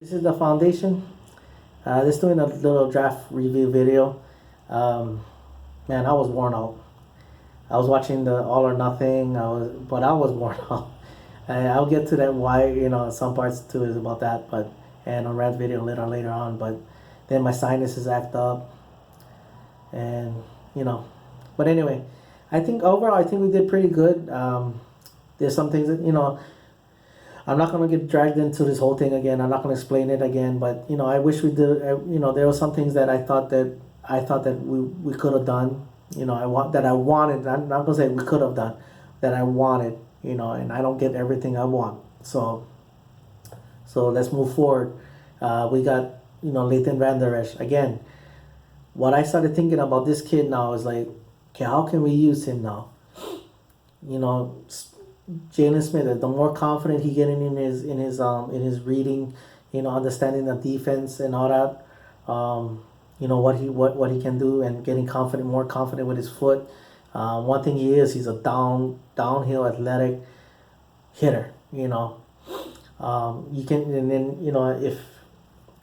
This is the foundation. Just doing a little draft review video. Um, Man, I was worn out. I was watching the All or Nothing. But I was worn out. I'll get to that why. Some parts too is about that. But and on Rad's video later on. But then my sinuses act up, and you know. But anyway, I think overall I think we did pretty good. There's some things that I'm not gonna get dragged into this whole thing again. I'm not gonna explain it again. But I wish we did. There were some things that I thought that we could have done. I wanted. I'm not gonna say we could have done that I wanted. And I don't get everything I want. So let's move forward. We got Leighton Van Der Esch again. What I started thinking about this kid now is like, okay, how can we use him now? You know, Jalen Smith, the more confident he getting in his reading, understanding the defense and all that, what he can do and getting more confident with his foot. One thing he's a downhill athletic hitter. You can and then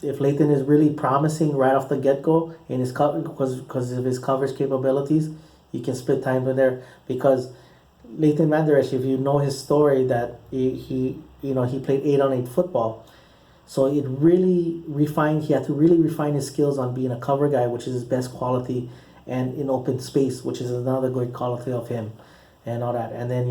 if Lathan is really promising right off the get go in his because of his coverage capabilities, you can split time with there because Leighton Van Der Esch, if you know his story, that he played 8-on-8 football, so it really refined. He had to really refine his skills on being a cover guy, which is his best quality, and in open space, which is another good quality of him, and all that. And then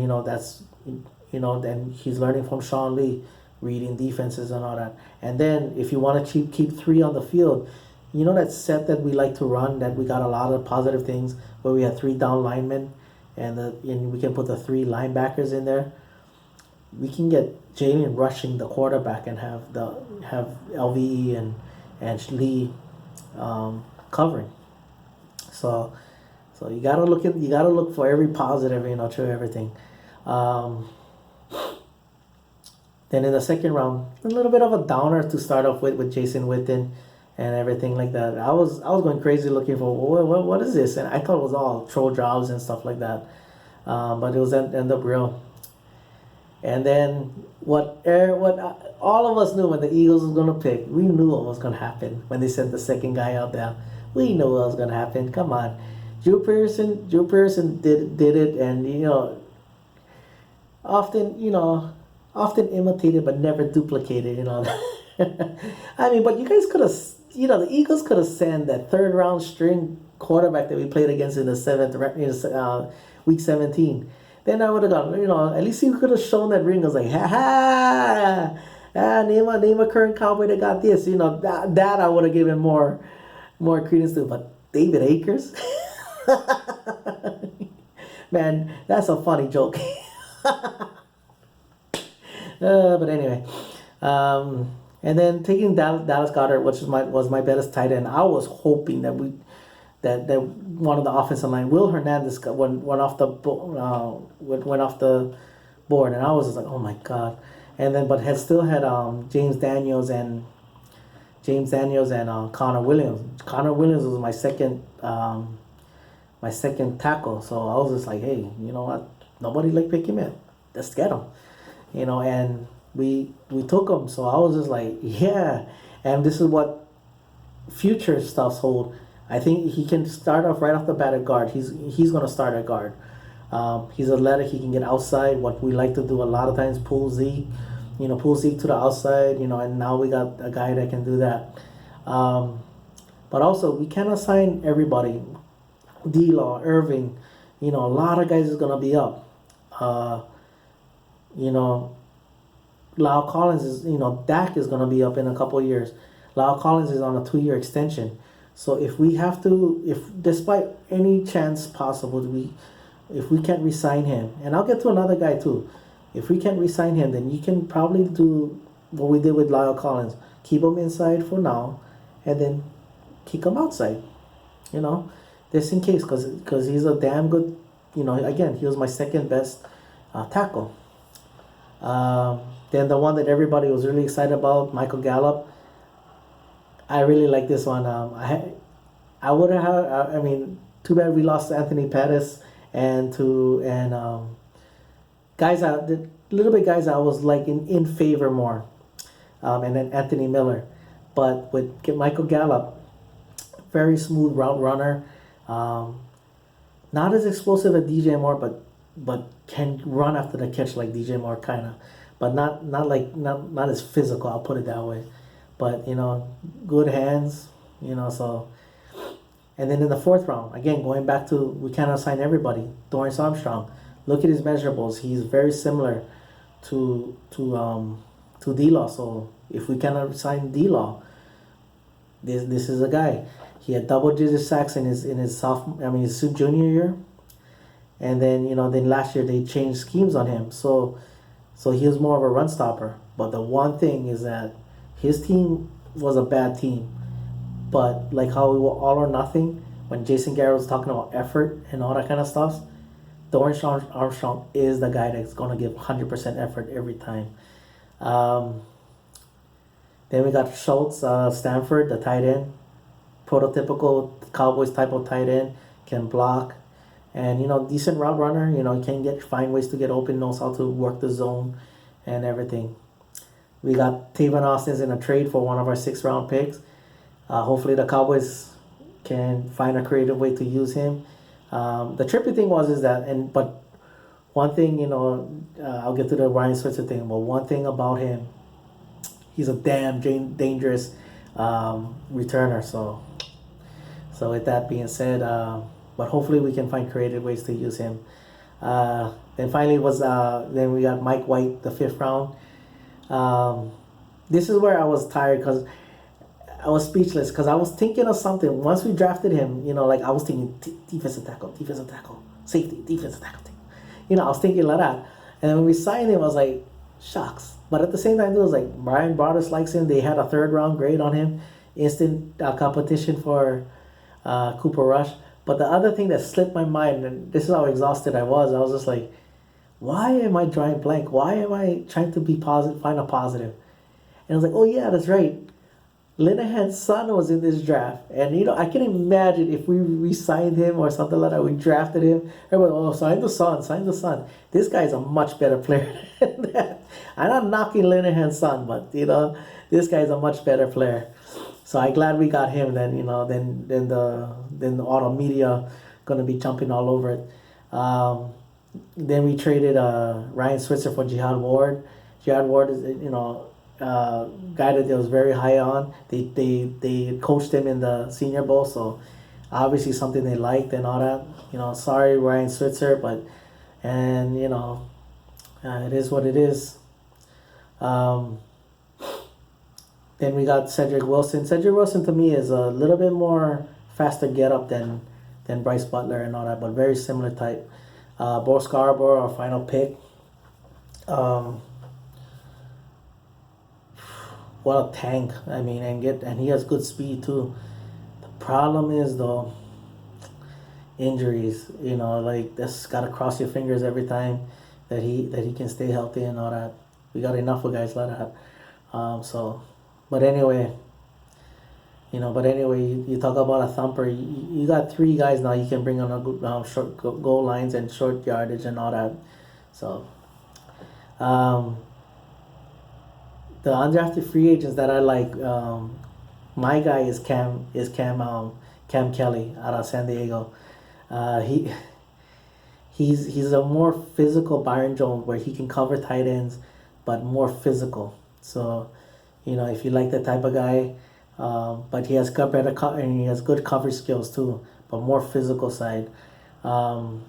then he's learning from Sean Lee, reading defenses and all that. And then if you want to keep three on the field, that set that we like to run, that we got a lot of positive things where we had three down linemen and we can put the three linebackers in there. We can get Jalen rushing the quarterback and have LVE and Lee covering. So you gotta look for every positive, through everything. Then in the second round, a little bit of a downer to start off with Jason Witten and everything like that. I was going crazy looking for what is this, and I thought it was all troll jobs and stuff like that, but it was end up real. And then what all of us knew when the Eagles was gonna pick, we knew what was gonna happen when they sent the second guy out there. We knew what was gonna happen. Come on, Drew Pearson did it, and often imitated but never duplicated. I mean, but you guys could have, the Eagles could have sent that third round string quarterback that we played against in the week 17. Then I would have gone, at least you could have shown that ring. I was like, name a current Cowboy that got this. That I would have given more credence to. But David Akers, man, that's a funny joke. But anyway, and then taking Dallas Goedert, which was my best tight end. I was hoping that that one of the offensive line, Will Hernandez, went off the board, and I was just like, oh my god. And then but still had James Daniels and Connor Williams. Connor Williams was my second tackle, so I was just like, hey, you know what? Nobody pick him in. Let's get him. And we took him. So I was just like, yeah. And this is what future stuffs hold. I think he can start off right off the bat at guard. He's gonna start at guard. He's athletic. He can get outside. What we like to do a lot of times, pull Zeke to the outside. And now we got a guy that can do that. But also we can't assign everybody. D-Law, Irving, a lot of guys is gonna be up. Lyle Collins is, Dak is going to be up in a couple of years. Lyle Collins is on a 2-year extension. So if despite any chance possible, if we can't re-sign him, and I'll get to another guy too, if we can't re-sign him, then you can probably do what we did with Lyle Collins. Keep him inside for now, and then kick him outside, just in case, because he's a damn good, again, he was my second best tackle. Then the one that everybody was really excited about, Michael Gallup. I really like this one. I would have. I mean, too bad we lost Anthony Pettis and guys. The little bit guys I was in favor more. and then Anthony Miller. But with Michael Gallup, very smooth route runner, um, not as explosive as DJ Moore, but can run after the catch like DJ Moore kind of, but not as physical. I'll put it that way. But good hands. So and then in the fourth round, again going back to we cannot sign everybody. Dorrance Armstrong, look at his measurables. He's very similar to D-Law. So if we cannot sign D-Law, this is a guy. He had double-digit sacks in his his junior year, and then last year they changed schemes on him. So he was more of a run stopper. But the one thing is that his team was a bad team. But like how we were all or nothing when Jason Garrett was talking about effort and all that kind of stuff, Dorrance Armstrong is the guy that's going to give 100% effort every time. Then we got Schultz, Stanford, the tight end. Prototypical Cowboys type of tight end, can block, and decent route runner. Can find ways to get open, knows how to work the zone, and everything. We got Tavon Austin's in a trade for one of our 6th round picks. Hopefully the Cowboys can find a creative way to use him. The trippy thing but one thing I'll get to the Ryan Switzer thing. But one thing about him, he's a damn dangerous returner. So with that being said, but hopefully we can find creative ways to use him. Then finally then we got Mike White, the 5th round. This is where I was tired because I was speechless because I was thinking of something. Once we drafted him, I was thinking defensive tackle, safety, defensive tackle. I was thinking like that. And then when we signed him, I was like, shucks. But at the same time, it was like Brian Broaddus likes him. They had a 3rd round grade on him. Instant competition for Cooper Rush. But the other thing that slipped my mind, and this is how exhausted I was just like, why am I drawing blank? Why am I trying to be positive, find a positive? And I was like, oh yeah, that's right. Linehan's son was in this draft. And I can imagine if we re-signed him or something like that, we drafted him, everybody, sign the son. This guy's a much better player than that. I'm not knocking Linehan's son, but this guy's a much better player. So I'm glad we got him. Then then the auto media gonna be jumping all over it. Then we traded Ryan Switzer for Jihad Ward. Jihad Ward is guy that they was very high on. They coached him in the Senior Bowl, so obviously something they liked and all that. Sorry Ryan Switzer, but it is what it is. Then we got Cedric Wilson. Cedric Wilson to me is a little bit more faster get up than Bryce Butler and all that, but very similar type. Bo Scarborough, our final pick. What a tank! I mean, and he has good speed too. The problem is though, injuries. That's gotta cross your fingers every time that he can stay healthy and all that. We got enough of guys like that. But anyway, you talk about a thumper. You got 3 guys now. You can bring on a short goal lines and short yardage and all that. So, the undrafted free agents that I like, my guy is Cam Kelly out of San Diego. He's a more physical Byron Jones where he can cover tight ends, but more physical. So, if you like that type of guy, but he has and he has good coverage skills too, but more physical side. What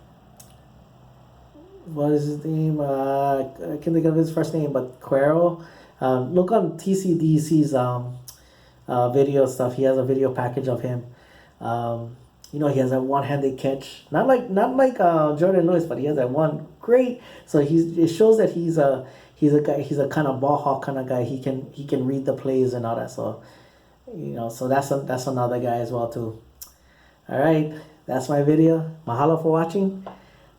is his name? I can't think of his first name, but Quero. Look on TCDC's video stuff. He has a video package of him. He has that one-handed catch. Not like Jordan Lewis, but he has that one great. So it shows that he's a guy. He's a kind of ball hawk kind of guy. He can read the plays and all that. So so that's another guy as well too. All right, that's my video. Mahalo for watching.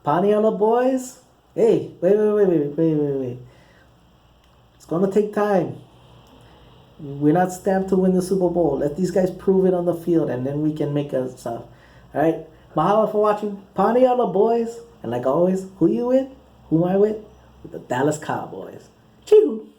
Paniella boys. Hey, wait. It's gonna take time. We're not stamped to win the Super Bowl. Let these guys prove it on the field, and then we can make us stuff. All right. Mahalo for watching. Paniella boys. And like always, who you with? Who am I with? With the Dallas Cowboys. Choo!